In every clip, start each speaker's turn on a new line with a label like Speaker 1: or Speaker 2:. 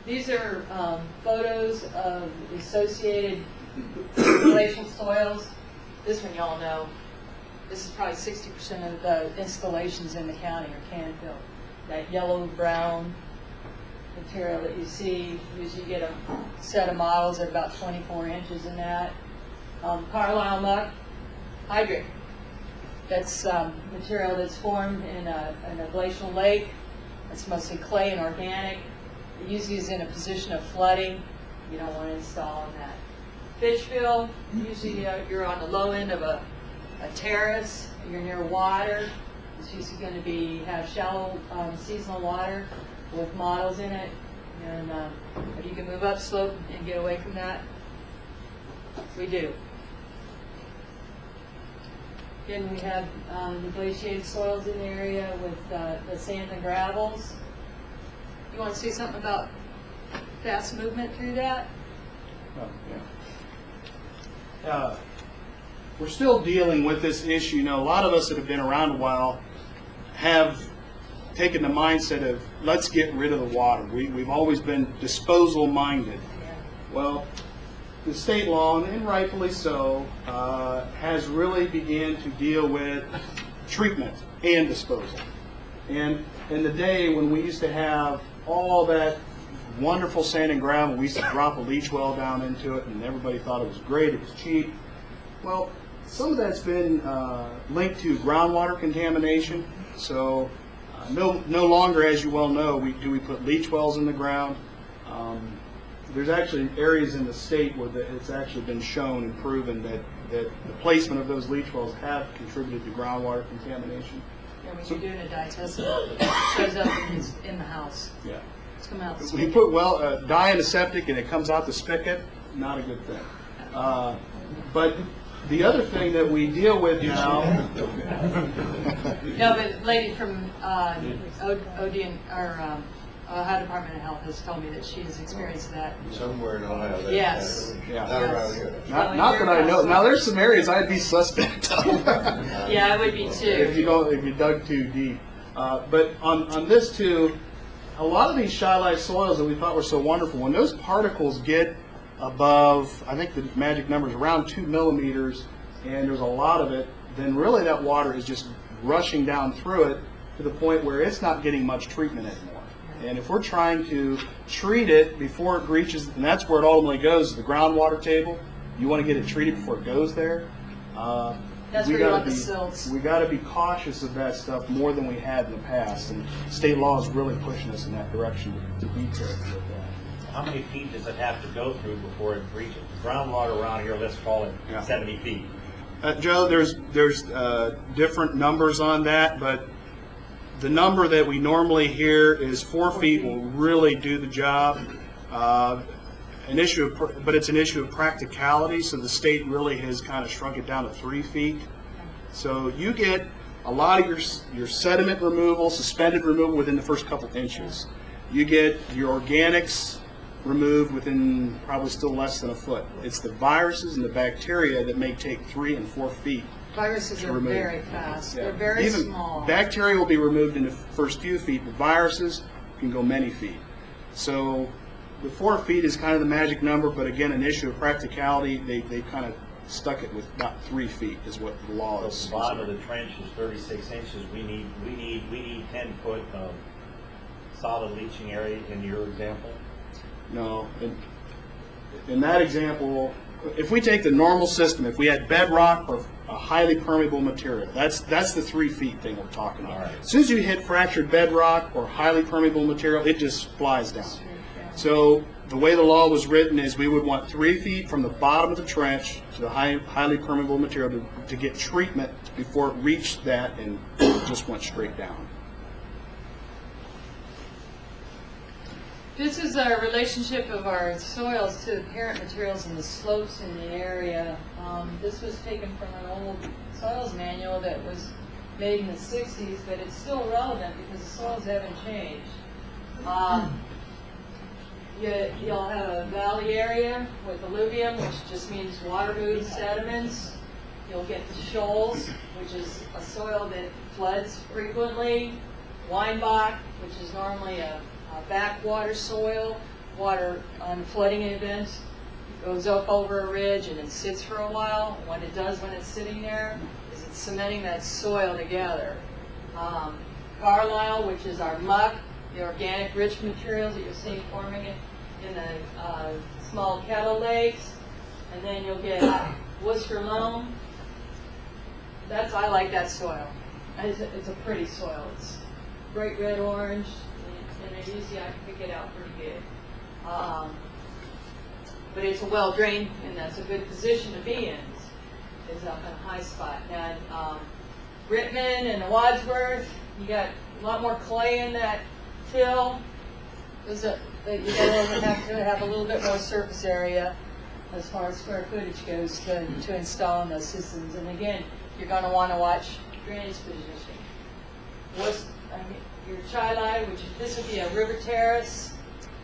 Speaker 1: These are photos of associated glacial soils. This one y'all know. This is probably 60% of the installations in the county are can fill. That yellow-brown material that you see, usually you get a set of models at about 24 inches in that. Carlisle muck, hydric. That's material that's formed in a glacial lake. It's mostly clay and organic. It usually is in a position of flooding. You don't want to install on that. Fish fill, usually you're on the low end of a terrace. You're near water. It's usually going to have shallow seasonal water with models in it. And if you can move upslope and get away from that, we do. Again, we have the glaciated soils in the area with the sands and gravels. You want to see something about fast movement through that?
Speaker 2: Oh, yeah. We're still dealing with this issue. You know, a lot of us that have been around a while have taken the mindset of let's get rid of the water. We've always been disposal minded.
Speaker 1: Yeah.
Speaker 2: Well, the state law, and rightfully so, has really began to deal with treatment and disposal. And in the day when we used to have all that wonderful sand and gravel, we used to drop a leach well down into it, and everybody thought it was great, it was cheap. Well, some of that's been linked to groundwater contamination. So no longer, as you well know, we put leach wells in the ground. There's actually areas in the state where it's actually been shown and proven that the placement of those leach wells have contributed to groundwater contamination.
Speaker 1: Yeah, when you're doing a dye test, it shows up in the house.
Speaker 2: Yeah.
Speaker 1: It's coming out the
Speaker 2: When you
Speaker 1: spigot.
Speaker 2: put dye in a septic and it comes out the spigot, not a good thing. But the other thing that we deal with now.
Speaker 1: No, but lady from ODN, or Ohio Department of Health has told me that she has experienced that.
Speaker 3: Somewhere in Ohio.
Speaker 1: Yes.
Speaker 2: Yeah.
Speaker 3: Not around here.
Speaker 2: Not that I know. Now there's some areas I'd be suspect of.
Speaker 1: Yeah, I would be too.
Speaker 2: If you dug too deep. But on this too, a lot of these shy-life soils that we thought were so wonderful, when those particles get above, I think the magic number is around 2 millimeters, and there's a lot of it, then really that water is just rushing down through it to the point where it's not getting much treatment anymore. And if we're trying to treat it before it reaches, and that's where it ultimately goes, the groundwater table, you want to get it treated before it goes there.
Speaker 1: That's where you want the silts.
Speaker 2: We got to be cautious of that stuff more than we had in the past, and state law is really pushing us in that direction to be careful with that.
Speaker 4: How many feet does it have to go through before it reaches? Groundwater around here, let's call it 70 feet.
Speaker 2: Joe, there's different numbers on that, but the number that we normally hear is 4 feet will really do the job. But it's an issue of practicality, so the state really has kind of shrunk it down to 3 feet. So you get a lot of your sediment removal, suspended removal within the first couple inches. You get your organics removed within probably still less than a foot. It's the viruses and the bacteria that may take 3 and 4 feet.
Speaker 1: Viruses are
Speaker 2: remove.
Speaker 1: very fast.
Speaker 2: Yeah.
Speaker 1: They're very
Speaker 2: Even
Speaker 1: small.
Speaker 2: Bacteria will be removed in the first few feet, but viruses can go many feet. So the 4 feet is kind of the magic number, but again, an issue of practicality, they kind of stuck it with about 3 feet is what the law is.
Speaker 4: The bottom of the trench is 36 inches. We need 10 foot of solid leaching area in your example.
Speaker 2: No, in that example, if we take the normal system, if we had bedrock or a highly permeable material, that's the 3 feet thing we're talking about.
Speaker 4: Right.
Speaker 2: As soon as you hit fractured bedrock or highly permeable material, it just flies down. So the way the law was written is we would want 3 feet from the bottom of the trench to the highly permeable material to get treatment before it reached that and just went straight down.
Speaker 1: This is our relationship of our soils to the parent materials and the slopes in the area. This was taken from an old soils manual that was made in the 60s, but it's still relevant because the soils haven't changed. You'll have a valley area with alluvium, which just means water-moved sediments. You'll get the shoals, which is a soil that floods frequently. Weinbach, which is normally a backwater soil. water on flooding events, goes up over a ridge and it sits for a while. What it does when it's sitting there is it's cementing that soil together. Carlisle, which is our muck, the organic rich materials that you're seeing forming in the small kettle lakes, and then you'll get Worcester loam. I like that soil. It's a pretty soil. It's bright red orange, and usually I can pick it out pretty good. But it's a well drained, and that's a good position to be in. Is up in a high spot. And Rittman and Wadsworth, you got a lot more clay in that till. You're going to have a little bit more surface area as far as square footage goes to install in those systems. And again, you're going to want to watch drainage position. Your Chili, which this would be a river terrace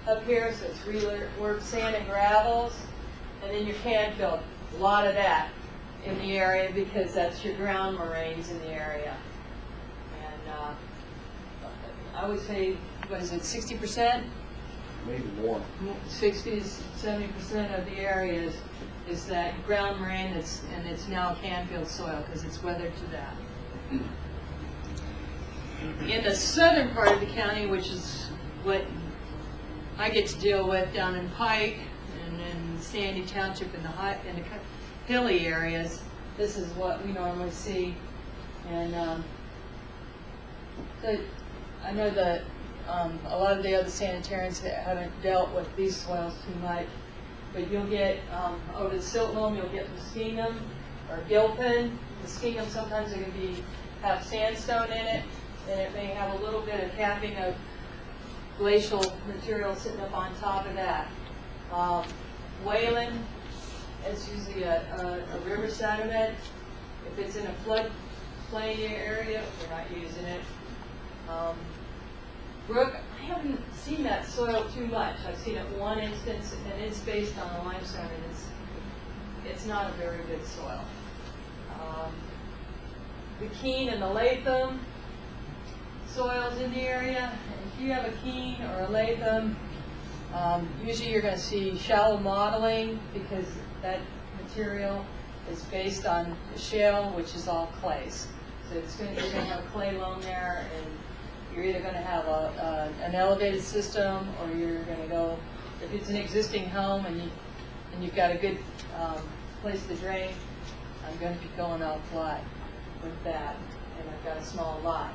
Speaker 1: up here, so it's reworked sand and gravels. And then your Canfield, a lot of that in the area because that's your ground moraines in the area. And I would say, what is it, 60%?
Speaker 2: Maybe more.
Speaker 1: 60 to 70% of the area is that ground moraine and it's now Canfield soil because it's weathered to that. In the southern part of the county, which is what I get to deal with down in Pike and in Sandy Township in the hilly areas, this is what we normally see. And I know that a lot of the other sanitarians haven't dealt with these soils too much, but you'll get over the silt loam, you'll get muskingum or gilpin. Muskingum sometimes it can have sandstone in it, and it may have a little bit of capping of glacial material sitting up on top of that. Whalen is usually a river sediment. If it's in a floodplain area, we're not using it. Brook, I haven't seen that soil too much. I've seen it one instance, and it's based on a limestone, and it's not a very good soil. The Keene and the Latham soils in the area, and if you have a Keene or a Latham, usually you're going to see shallow modeling because that material is based on the shale, which is all clays. So you're going to have clay loam there, and you're either going to have an elevated system, or you're going to go, if it's an existing home and you've got a good place to drain, I'm going to be going out flat with that, and I've got a small lot.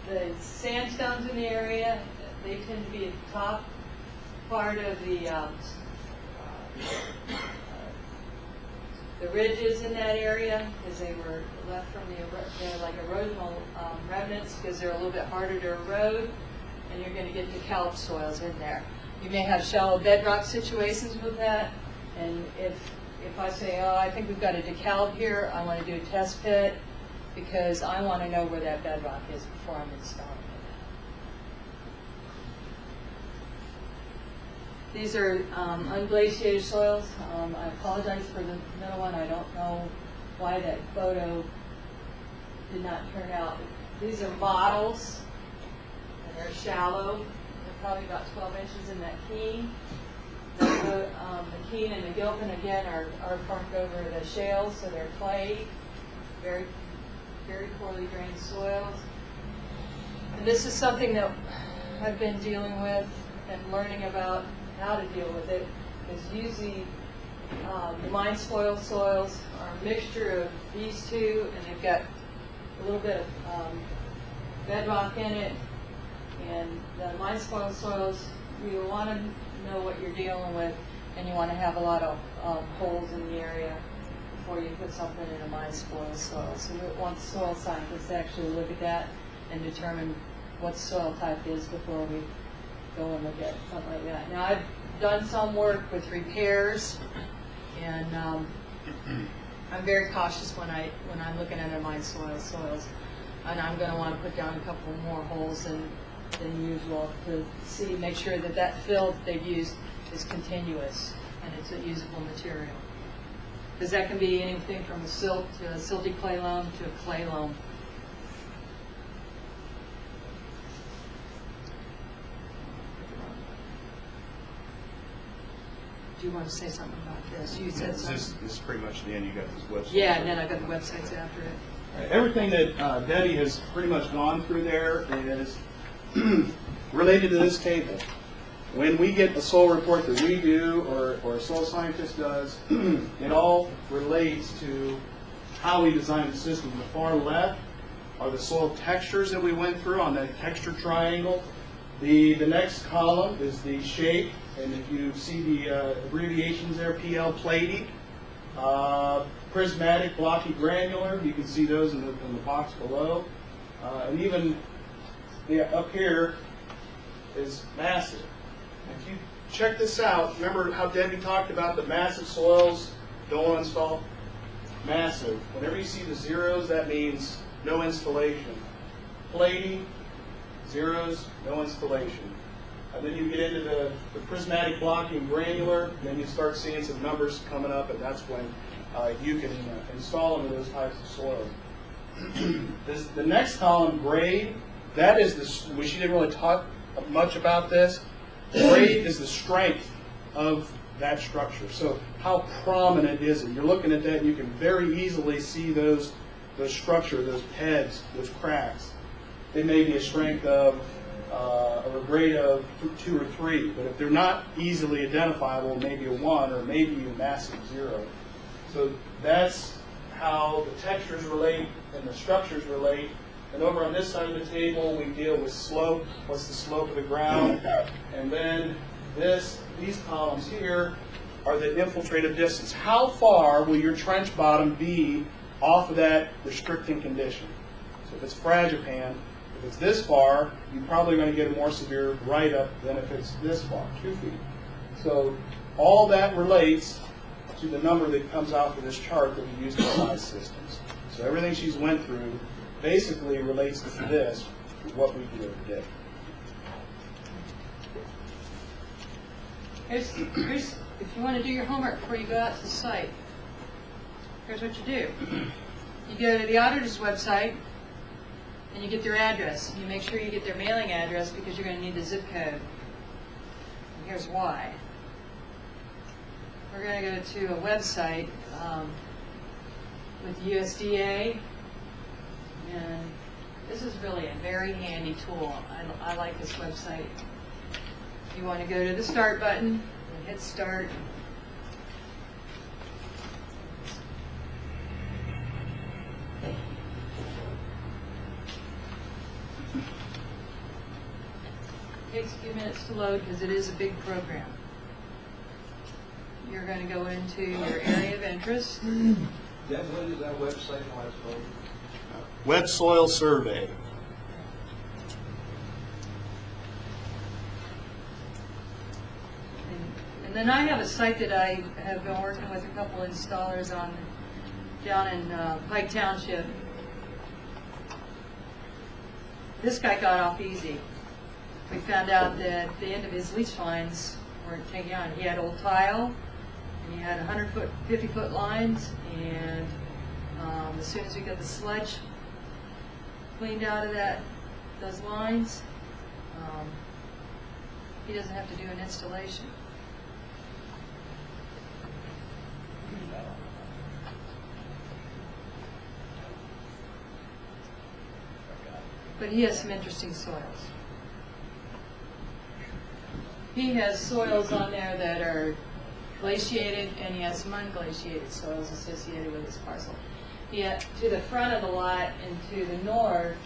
Speaker 1: The sandstones in the area, they tend to be at the top part of the ridges in that area because they were left from they're like erosional remnants because they're a little bit harder to erode, and you're going to get decalc soils in there. You may have shallow bedrock situations with that, and if I say, oh, I think we've got a decalc here, I want to do a test pit because I want to know where that bedrock is before I'm installing it. These are unglaciated soils. I apologize for the middle one. I don't know why that photo did not turn out. These are models, and they're shallow. They're probably about 12 inches in that Keene. The Keene and the Gilpin, again, are formed over the shales, so they're clay, very, very poorly drained soils. And this is something that I've been dealing with and learning about how to deal with it. Is usually the mine spoil soils are a mixture of these two, and they've got a little bit of bedrock in it. And the mine spoil soils, you want to know what you're dealing with, and you want to have a lot of holes in the area before you put something in a mine spoil soil. So we want soil scientists to actually look at that and determine what the soil type is before we go and look at something like that. Now, I've done some work with repairs, and I'm very cautious when I'm looking at a mine soils, and I'm going to want to put down a couple more holes than usual to make sure that fill that they've used is continuous and it's a usable material. Because that can be anything from a silt to a silty clay loam to a clay loam. you want to say something about this? You said something.
Speaker 2: This is pretty much the end. You got this website.
Speaker 1: Yeah, and then I got the websites after it.
Speaker 2: Everything that Debbie has pretty much gone through there is related to this table. When we get a soil report that we do or a soil scientist does, it all relates to how we design the system. On the far left are the soil textures that we went through on that texture triangle. The next column is the shape, and if you see the abbreviations there, PL platy, prismatic, blocky, granular. You can see those in the box below. And even up here is massive. If you check this out, remember how Debbie talked about the massive soils don't want to install? Massive. Whenever you see the zeros, that means no installation. Platy, zeros, no installation. And then you get into the prismatic, blocky, and granular, and then you start seeing some numbers coming up, and that's when you can install into those types of soils. The next column, grade, that is she didn't really talk much about this. Grade is the strength of that structure. So how prominent is it? You're looking at that, and you can very easily see those structure, those heads, those cracks. They may be a strength of or a grade of 2 or 3, but if they're not easily identifiable, maybe a 1 or maybe a massive 0. So that's how the textures relate and the structures relate. And over on this side of the table, we deal with slope. What's the slope of the ground? And then these columns here are the infiltrative distance. How far will your trench bottom be off of that restricting condition? So if it's fragipan, if it's this far, you're probably going to get a more severe write-up than if it's this far, 2 feet. So all that relates to the number that comes out for this chart that we use to size systems. So everything she's went through basically relates to this, what we do every day.
Speaker 1: Here's, if you want to do your homework before you go out to the site, here's what you do. You go to the auditor's website, and you get their address. You make sure you get their mailing address because you're going to need the zip code. And here's why. We're going to go to a website with USDA, and this is really a very handy tool. I like this website. You want to go to the Start button and hit Start. It takes a few minutes to load because it is a big program. You're going to go into your area of interest.
Speaker 3: What is that website and why it's called?
Speaker 2: Wet Soil Survey.
Speaker 1: And then I have a site that I have been working with a couple installers on down in Pike Township. This guy got off easy. We found out that the end of his leach lines weren't taking on. He had old tile, and he had 100-foot, 50-foot lines, and as soon as we got the sludge cleaned out of those lines, he doesn't have to do an installation. But he has some interesting soils. He has soils on there that are glaciated, and he has some unglaciated soils associated with his parcel. Yet to the front of the lot and to the north,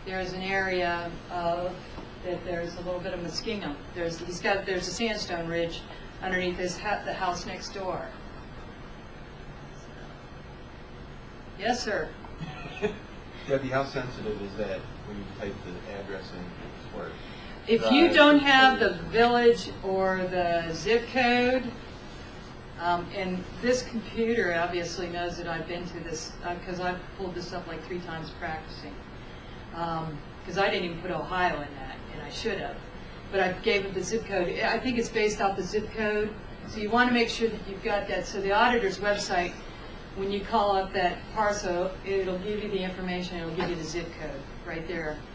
Speaker 1: there's an area that there's a little bit of muskingum. There's a sandstone ridge underneath the house next door. Yes, sir.
Speaker 3: Debbie, how sensitive is that when you type the address in Word?
Speaker 1: If you don't have the village or the zip code, and this computer obviously knows that I've been to this, because I've pulled this up like 3 times practicing, because I didn't even put Ohio in that, and I should have. But I gave it the zip code. I think it's based off the zip code, so you want to make sure that you've got that. So the auditor's website, when you call up that parcel, it'll give you the information, it'll give you the zip code right there.